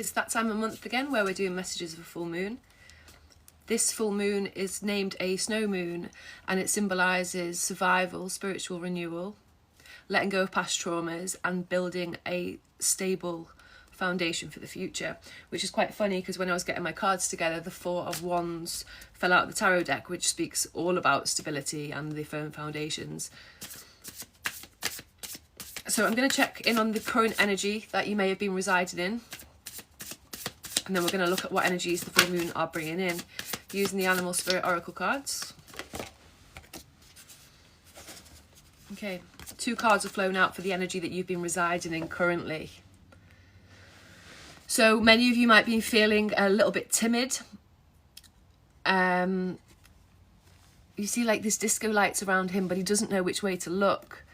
It's that time of month again where we're doing messages of a full moon. This full moon is named a snow moon, and it symbolises survival, spiritual renewal, letting go of past traumas and building a stable foundation for the future, which is quite funny because when I was getting my cards together, the Four of Wands fell out of the tarot deck, which speaks all about stability and the firm foundations. So I'm going to check in on the current energy that you may have been residing in, and then we're going to look at what energies the full moon are bringing in using the Animal Spirit Oracle cards. Okay, 2 cards have flown out for the energy that you've been residing in currently. So many of you might be feeling a little bit timid. You see like there's disco lights around him, but he doesn't know which way to look.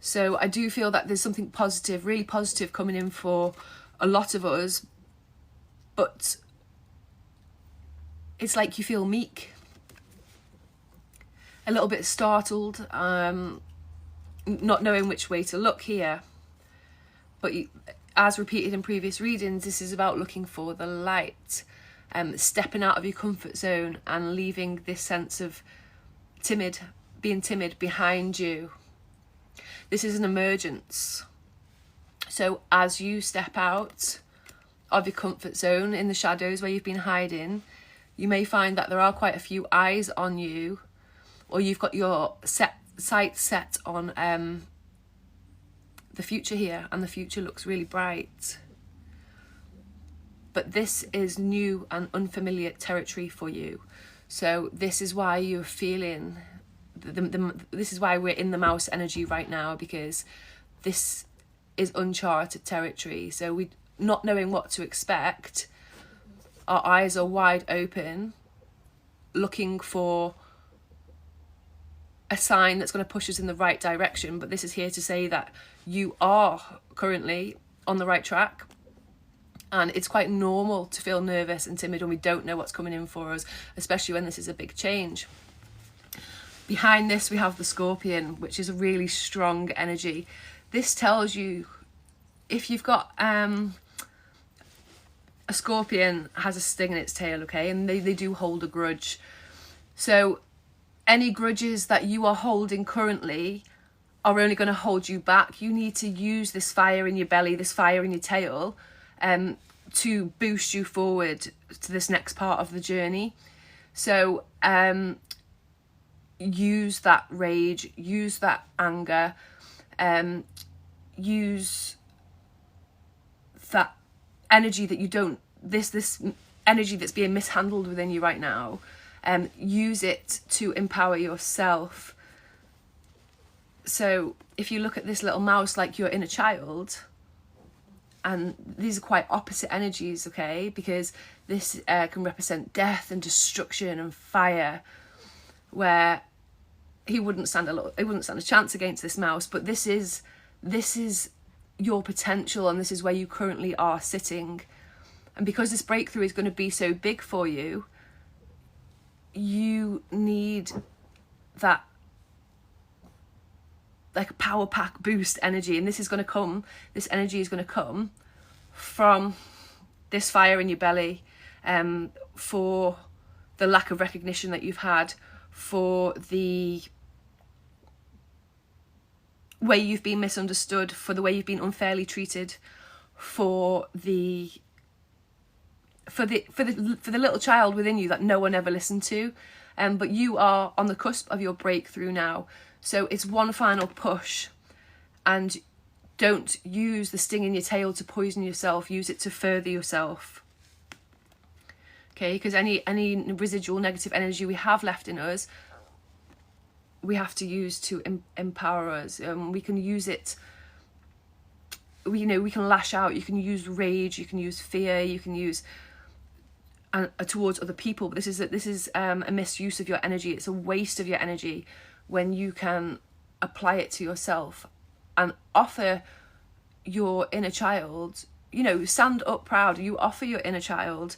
So I do feel that there's something positive, really positive coming in for a lot of us, but it's like you feel meek, a little bit startled, not knowing which way to look here. But as repeated in previous readings, this is about looking for the light, stepping out of your comfort zone and leaving this sense of being timid behind you. This is an emergence. So as you step out of your comfort zone in the shadows where you've been hiding, you may find that there are quite a few eyes on you, or you've got your sights set on the future here, and the future looks really bright. But this is new and unfamiliar territory for you. So this is why you're feeling, this is why we're in the mouse energy right now, because this is uncharted territory. So we, not knowing what to expect, our eyes are wide open, looking for a sign that's going to push us in the right direction. But this is here to say that you are currently on the right track, and it's quite normal to feel nervous and timid when we don't know what's coming in for us, especially when this is a big change. Behind this we have the Scorpion, which is a really strong energy. This tells you, if you've got a Scorpion has a sting in its tail, okay, and they do hold a grudge. So any grudges that you are holding currently are only going to hold you back. You need to use this fire in your belly, this fire in your tail, to boost you forward to this next part of the journey. So use that rage, use that anger, use that energy that you don't, this energy that's being mishandled within you right now, use it to empower yourself. So if you look at this little mouse like your inner child, and these are quite opposite energies, okay, because this can represent death and destruction and fire, where he wouldn't stand a chance against this mouse. But this is your potential, and this is where you currently are sitting. And because this breakthrough is going to be so big for you, you need that like a power pack boost energy, and this energy is going to come from this fire in your belly, for the lack of recognition that you've had, for the way you've been misunderstood, for the way you've been unfairly treated, for the little child within you that no one ever listened to. But you are on the cusp of your breakthrough now. So it's one final push, and don't use the sting in your tail to poison yourself. Use it to further yourself. Okay, because any residual negative energy we have left in us, we have to use to empower us. We can use it, we can lash out. You can use rage, you can use fear, you can use towards other people. But this is a misuse of your energy. It's a waste of your energy when you can apply it to yourself and offer your inner child, stand up proud. You offer your inner child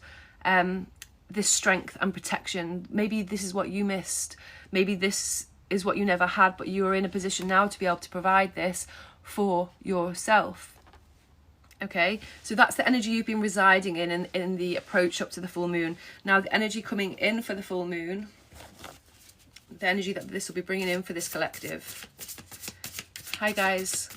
this strength and protection. Maybe this is what you missed. Maybe this is what you never had, but you are in a position now to be able to provide this for yourself. Okay, so that's the energy you've been residing in the approach up to the full moon. Now the energy coming in for the full moon, the energy that this will be bringing in for this collective. Hi guys,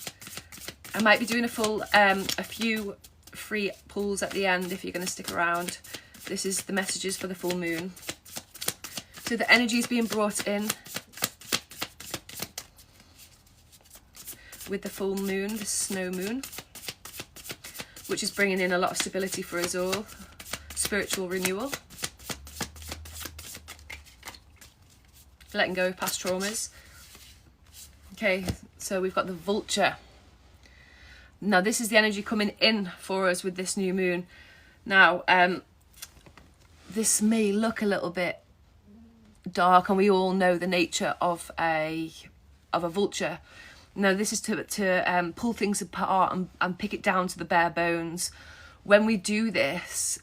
I might be doing a few free pulls at the end if you're going to stick around. This is the messages for the full moon. So the energy is being brought in with the full moon, the snow moon, which is bringing in a lot of stability for us all. Spiritual renewal. Letting go of past traumas. Okay, so we've got the vulture. Now this is the energy coming in for us with this new moon. Now, this may look a little bit dark, and we all know the nature of a vulture. Now this is to pull things apart and pick it down to the bare bones. When we do this,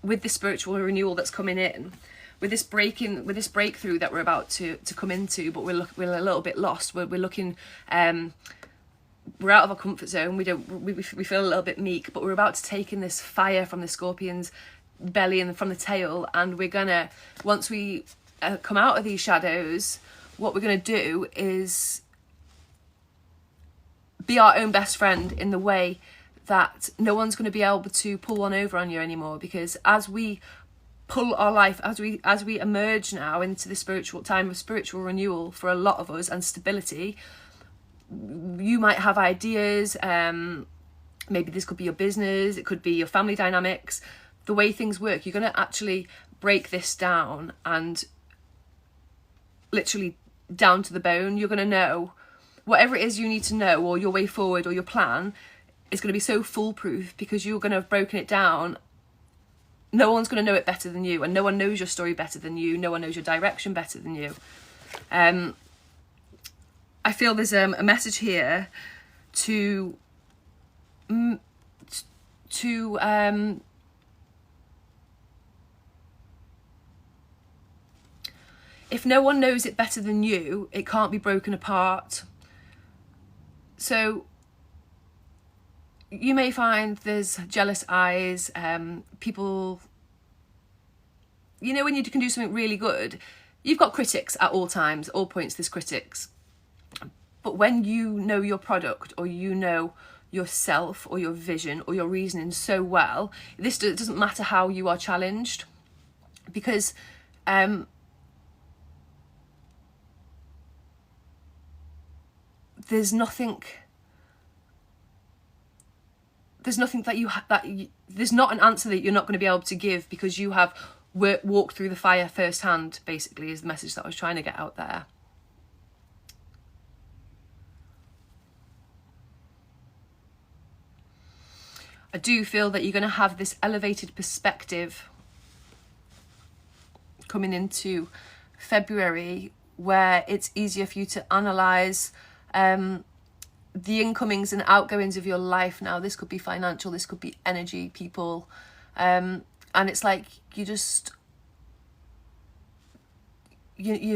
with the spiritual renewal that's coming in, with this breakthrough that we're about to come into, but we're a little bit lost. We're looking, we're out of our comfort zone. We feel a little bit meek, but we're about to take in this fire from the scorpion's belly and from the tail, and we're gonna, once we come out of these shadows, what we're gonna do is be our own best friend in the way that no one's going to be able to pull one over on you anymore. Because as we pull our life, as we emerge now into the spiritual time of spiritual renewal for a lot of us and stability, you might have ideas, maybe this could be your business, it could be your family dynamics, the way things work. You're going to actually break this down, and literally down to the bone. You're going to know whatever it is you need to know, or your way forward, or your plan is going to be so foolproof because you're going to have broken it down. No one's going to know it better than you, and no one knows your story better than you. No one knows your direction better than you. I feel there's a message here to if no one knows it better than you, it can't be broken apart. So you may find there's jealous eyes, people, you know, when you can do something really good, you've got critics at all times, all points there's critics. But when you know your product, or you know yourself, or your vision, or your reasoning so well, this doesn't matter how you are challenged, because there's nothing that there's not an answer that you're not going to be able to give, because you have walked through the fire firsthand, basically, is the message that I was trying to get out there. I do feel that you're going to have this elevated perspective coming into February, where it's easier for you to analyse the incomings and outgoings of your life now. This could be financial, this could be energy, people, and it's like you've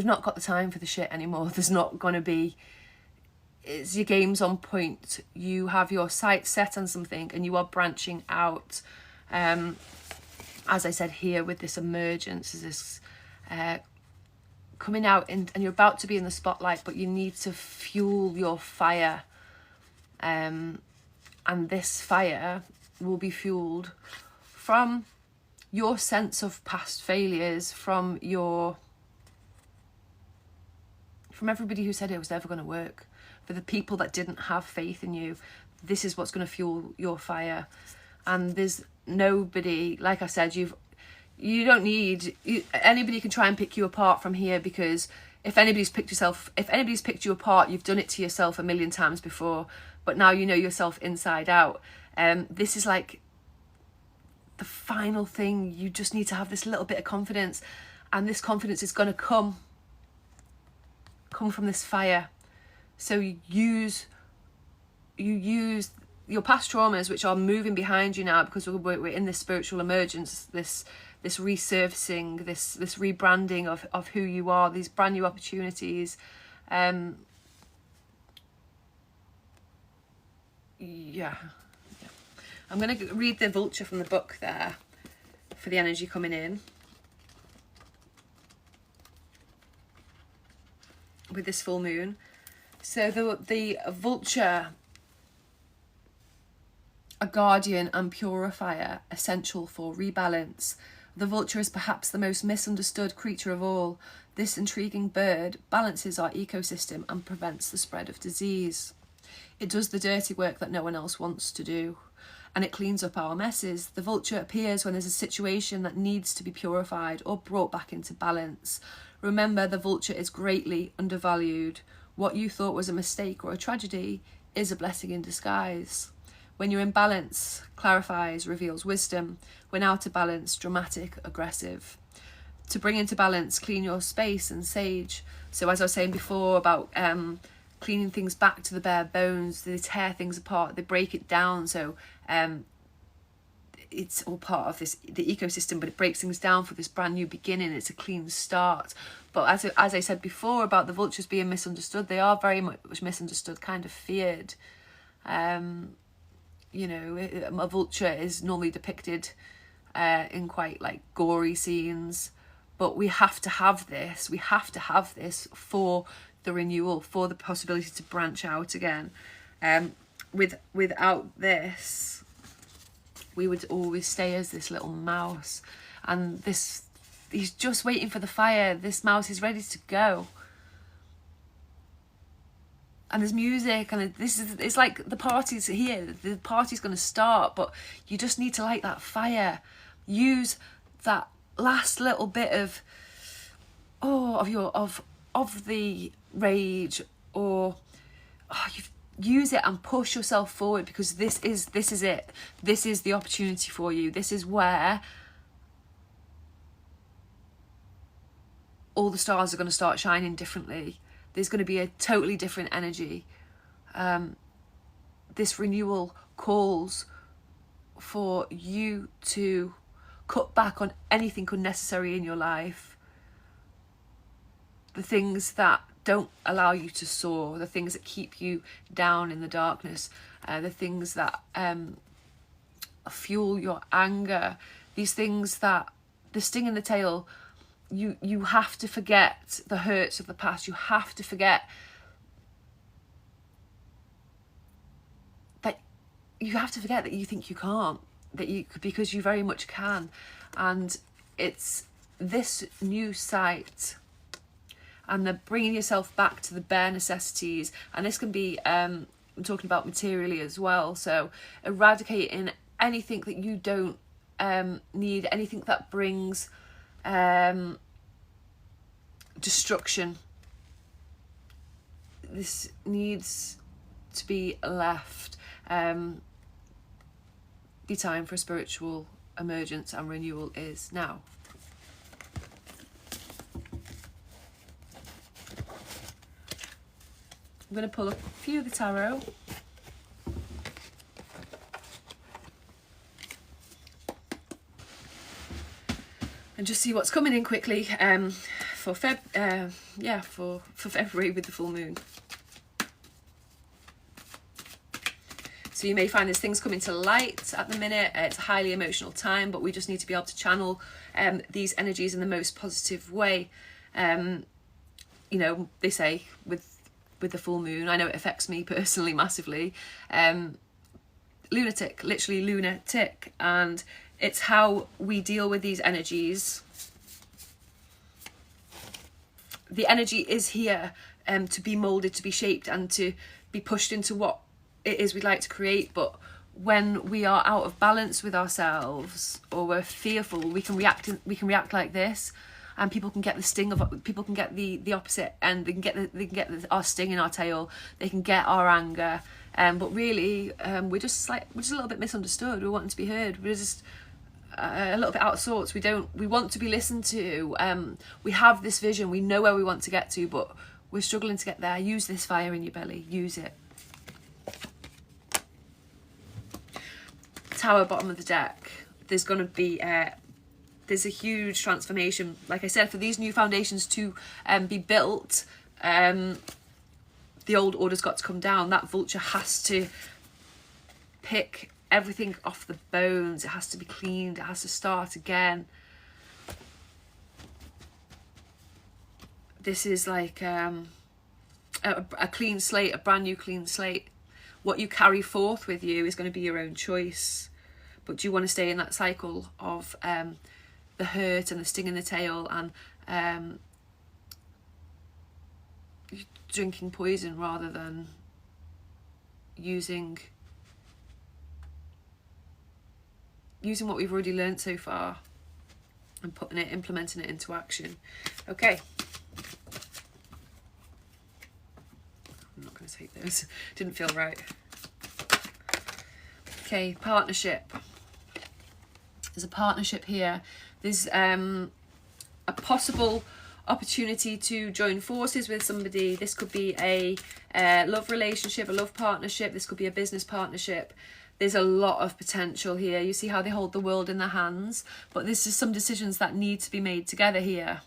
not got the time for the shit anymore. There's not going to be, it's your game's on point. You have your sights set on something and you are branching out. As I said here, with this emergence, this coming out, and you're about to be in the spotlight, but you need to fuel your fire. And this fire will be fueled from your sense of past failures, from everybody who said it was never going to work, for the people that didn't have faith in you. This is what's going to fuel your fire. And there's nobody, like I said, anybody can try and pick you apart from here, because if anybody's picked you apart, you've done it to yourself a million times before, but now you know yourself inside out. This is like the final thing. You just need to have this little bit of confidence, and this confidence is going to come from this fire. So you use your past traumas, which are moving behind you now, because we're in this spiritual emergence, this resurfacing, this rebranding of who you are, these brand new opportunities. yeah. I'm going to read the vulture from the book there for the energy coming in with this full moon. So the vulture, a guardian and purifier, essential for rebalance. The vulture is perhaps the most misunderstood creature of all. This intriguing bird balances our ecosystem and prevents the spread of disease. It does the dirty work that no one else wants to do, and it cleans up our messes. The vulture appears when there's a situation that needs to be purified or brought back into balance. Remember, the vulture is greatly undervalued. What you thought was a mistake or a tragedy is a blessing in disguise. When you're in balance, clarifies, reveals wisdom. When out of balance, dramatic, aggressive. To bring into balance, clean your space and sage. So as I was saying before about cleaning things back to the bare bones, they tear things apart, they break it down. So it's all part of the ecosystem, but it breaks things down for this brand new beginning. It's a clean start. But as I said before about the vultures being misunderstood, they are very much misunderstood, kind of feared. You know, a vulture is normally depicted in quite like gory scenes, but we have to have this. We have to have this for the renewal, for the possibility to branch out again. Without this, we would always stay as this little mouse, and he's just waiting for the fire. This mouse is ready to go. And there's music, and it's like the party's here. The party's going to start, but you just need to light that fire. Use that last little bit of the rage, or use it and push yourself forward, because this is it. This is the opportunity for you. This is where all the stars are going to start shining differently. There's going to be a totally different energy. This renewal calls for you to cut back on anything unnecessary in your life. The things that don't allow you to soar, the things that keep you down in the darkness, the things that fuel your anger, these things that, the sting in the tail. You have to forget the hurts of the past. You have to forget that you think you can't, because you very much can. And it's this new sight and the bringing yourself back to the bare necessities. And this can be, I'm talking about materially as well. So eradicating anything that you don't need, anything that brings destruction. This needs to be left. The time for spiritual emergence and renewal is now. I'm going to pull a few of the tarot. And just see what's coming in quickly for February with the full moon. So you may find there's things coming to light at the minute. It's a highly emotional time, but we just need to be able to channel these energies in the most positive way. You know, they say with the full moon, I know it affects me personally massively. Lunatic, literally lunatic, and it's how we deal with these energies. The energy is here to be moulded, to be shaped, and to be pushed into what it is we'd like to create. But when we are out of balance with ourselves, or we're fearful, we can react like this, and people can get the sting of, people can get the opposite, and they can get our sting in our tail. They can get our anger, but really we're just a little bit misunderstood. We're wanting to be heard. We're just a little bit out of sorts. We want to be listened to. We have this vision. We know where we want to get to, but we're struggling to get there. Use this fire in your belly. Use it. Tower, bottom of the deck. There's going to be there's a huge transformation. Like I said, for these new foundations to be built, the old order's got to come down. That vulture has to pick everything off the bones. It has to be cleaned. It has to start again. This is like a clean slate, a brand new clean slate. What you carry forth with you is going to be your own choice. But do you want to stay in that cycle of the hurt and the sting in the tail and drinking poison rather than using what we've already learned so far and implementing it into action? Okay. I'm not going to take those. Didn't feel right. Okay, partnership. There's a partnership here. There's a possible opportunity to join forces with somebody. This could be a love relationship, a love partnership. This could be a business partnership. There's a lot of potential here. You see how they hold the world in their hands, but there's just some decisions that need to be made together here.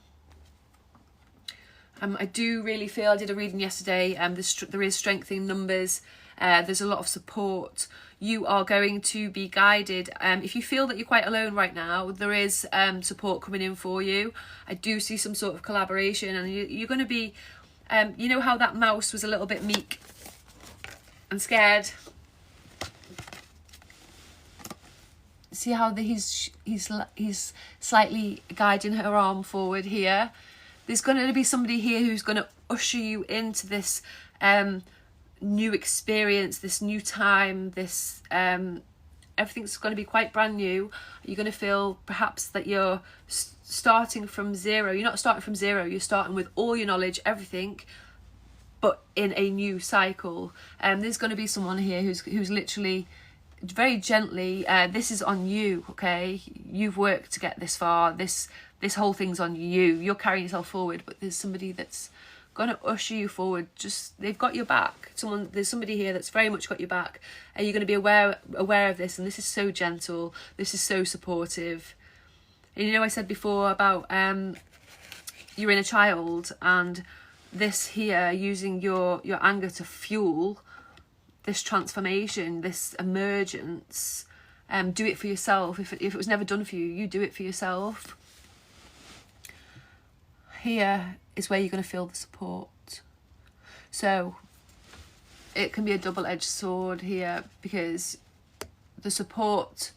I do really feel, I did a reading yesterday, there is strength in numbers. There's a lot of support. You are going to be guided. If you feel that you're quite alone right now, there is support coming in for you. I do see some sort of collaboration, and you're going to be, you know how that mouse was a little bit meek and scared? See how he's slightly guiding her arm forward here. There's going to be somebody here who's going to usher you into this new experience, this new time, this everything's going to be quite brand new. You're going to feel perhaps that you're starting from zero. You're not starting from zero, you're starting with all your knowledge, everything, but in a new cycle. There's going to be someone here who's literally very gently, this is on you, okay? You've worked to get this far. This whole thing's on you. You're carrying yourself forward, but there's somebody that's going to usher you forward. Just, they've got your back. There's somebody here that's very much got your back, and you're going to be aware of this. And this is so gentle. This is so supportive. And you know, I said before about your inner child, and this here using your anger to fuel this transformation, this emergence. Do it for yourself. If it was never done for you, you do it for yourself. Here is where you're going to feel the support. So it can be a double-edged sword here, because the support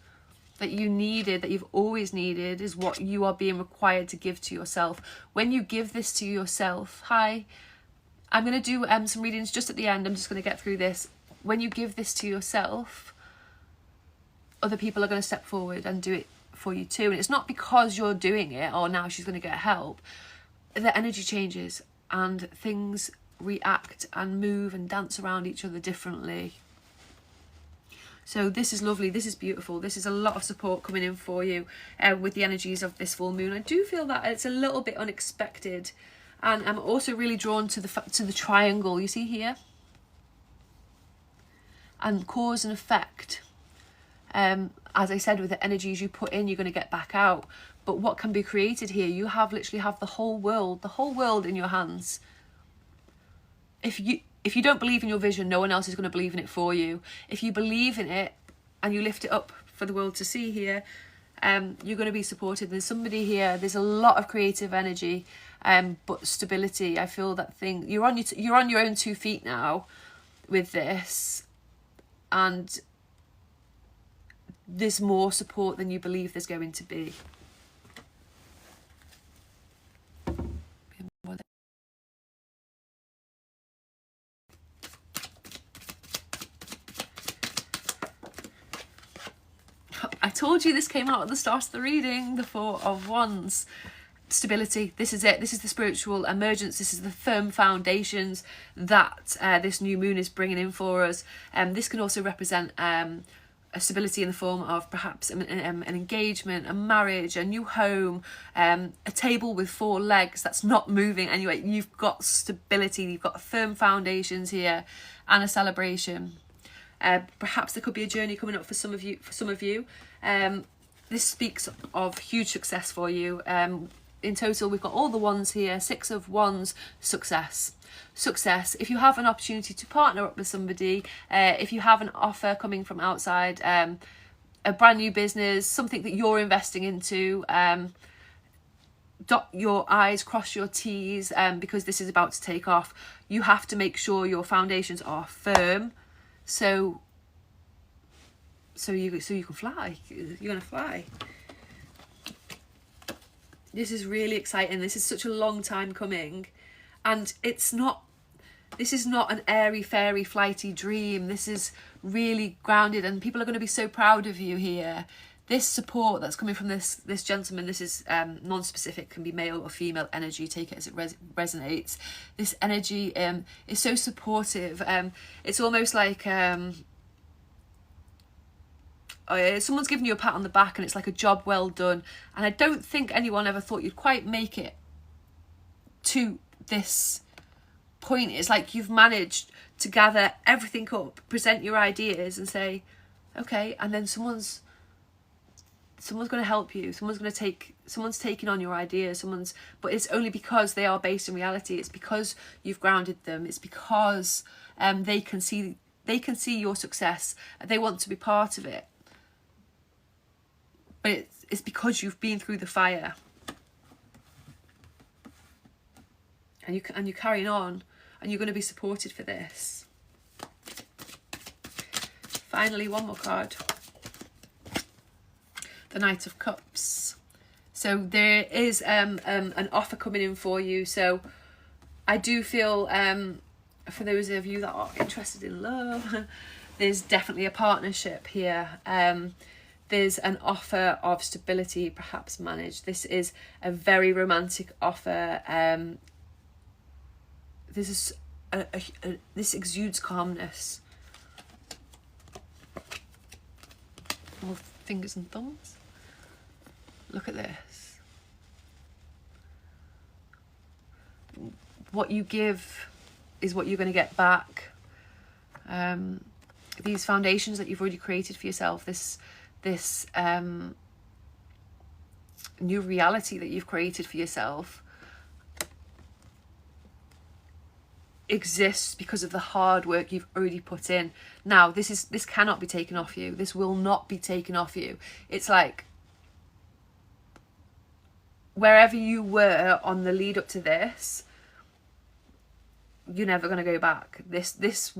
that you needed, that you've always needed, is what you are being required to give to yourself. When you give this to yourself, hi, I'm going to do some readings just at the end. I'm just going to get through this. When you give this to yourself, other people are going to step forward and do it for you too. And it's not because you're doing it, or now she's going to get help. The energy changes and things react and move and dance around each other differently. So this is lovely. This is beautiful. This is a lot of support coming in for you with the energies of this full moon. I do feel that it's a little bit unexpected, and I'm also really drawn to the triangle you see here, and cause and effect. As I said, with the energies you put in, you're going to get back out. But what can be created here? You literally have the whole world in your hands. If you don't believe in your vision, no one else is going to believe in it for you. If you believe in it and you lift it up for the world to see here, you're going to be supported. There's somebody here. There's a lot of creative energy, but stability. I feel that thing. You're on your own 2 feet now with this, and there's more support than you believe there's going to be. I told you this came out at the start of the reading, the Four of Wands. Stability, this is it. This is the spiritual emergence. This is the firm foundations that this new moon is bringing in for us. This can also represent a stability in the form of perhaps an engagement, a marriage, a new home, a table with 4 legs that's not moving. Anyway, you've got stability, you've got firm foundations here, and a celebration. Perhaps there could be a journey coming up for some of you. This speaks of huge success for you. in total, we've got all the wands here. 6 of Wands, success. Success. If you have an opportunity to partner up with somebody, if you have an offer coming from outside, a brand new business, something that you're investing into, dot your I's, cross your T's, because this is about to take off. You have to make sure your foundations are firm, so you can fly. You're gonna fly. This is really exciting. This is such a long time coming, and this is not an airy fairy flighty dream. This is really grounded, and people are going to be so proud of you here. This support that's coming from this gentleman, this is non-specific, can be male or female energy, take it as it resonates. This energy is so supportive. It's almost like someone's giving you a pat on the back, and it's like a job well done. And I don't think anyone ever thought you'd quite make it to this point. It's like you've managed to gather everything up, present your ideas and say, okay, and then someone's going to help you. Someone's taking on your ideas. But it's only because they are based in reality. It's because you've grounded them. It's because they can see your success. They want to be part of it. But it's because you've been through the fire, and you're carrying on, and you're going to be supported for this. Finally, one more card. The Knight of Cups. So there is an offer coming in for you. So I do feel, for those of you that are interested in love, there's definitely a partnership here. There's an offer of stability, perhaps managed. This is a very romantic offer. This exudes calmness. More fingers and thumbs. Look at this. What you give is what you're going to get back. These foundations that you've already created for yourself, this new reality that you've created for yourself, exists because of the hard work you've already put in. Now, this cannot be taken off you. This will not be taken off you. It's like wherever you were on the lead up to this, you're never going to go back. This is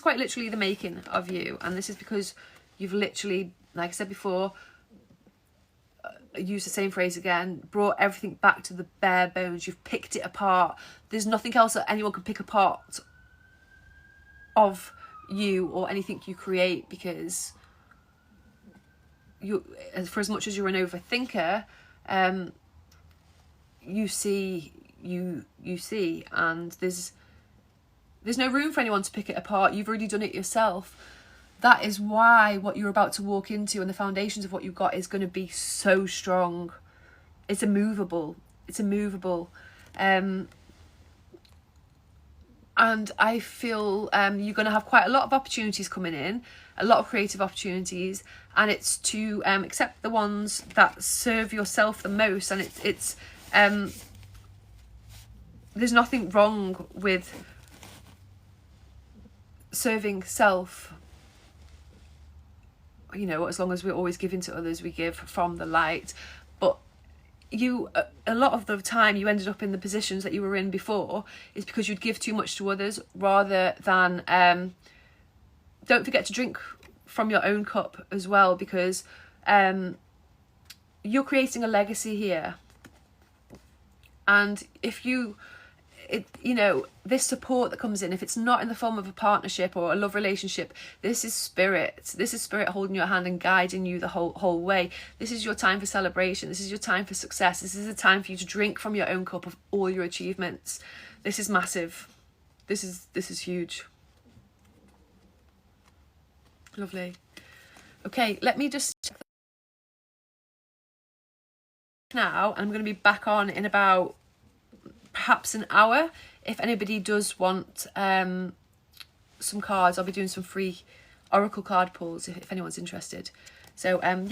quite literally the making of you, and this is because you've literally, like I said before, use the same phrase again, brought everything back to the bare bones. You've picked it apart. There's nothing else that anyone can pick apart of you or anything you create, because you, for as much as you're an overthinker, you see, and there's no room for anyone to pick it apart. You've already done it yourself. That is why what you're about to walk into and the foundations of what you've got is going to be so strong. It's immovable. And I feel you're going to have quite a lot of opportunities coming in, a lot of creative opportunities, and it's to accept the ones that serve yourself the most. And it's there's nothing wrong with serving self. You know, as long as we're always giving to others, we give from the light. But a lot of the time you ended up in the positions that you were in before is because you'd give too much to others rather than don't forget to drink from your own cup as well, because you're creating a legacy here. And if this support that comes in, if it's not in the form of a partnership or a love relationship, this is spirit. This is spirit holding your hand and guiding you the whole way. This is your time for celebration. This is your time for success. This is a time for you to drink from your own cup of all your achievements. This is massive. This is huge. Lovely. Okay, let me just check now. I'm going to be back on in about perhaps an hour. If anybody does want some cards, I'll be doing some free oracle card pulls if anyone's interested. So yeah.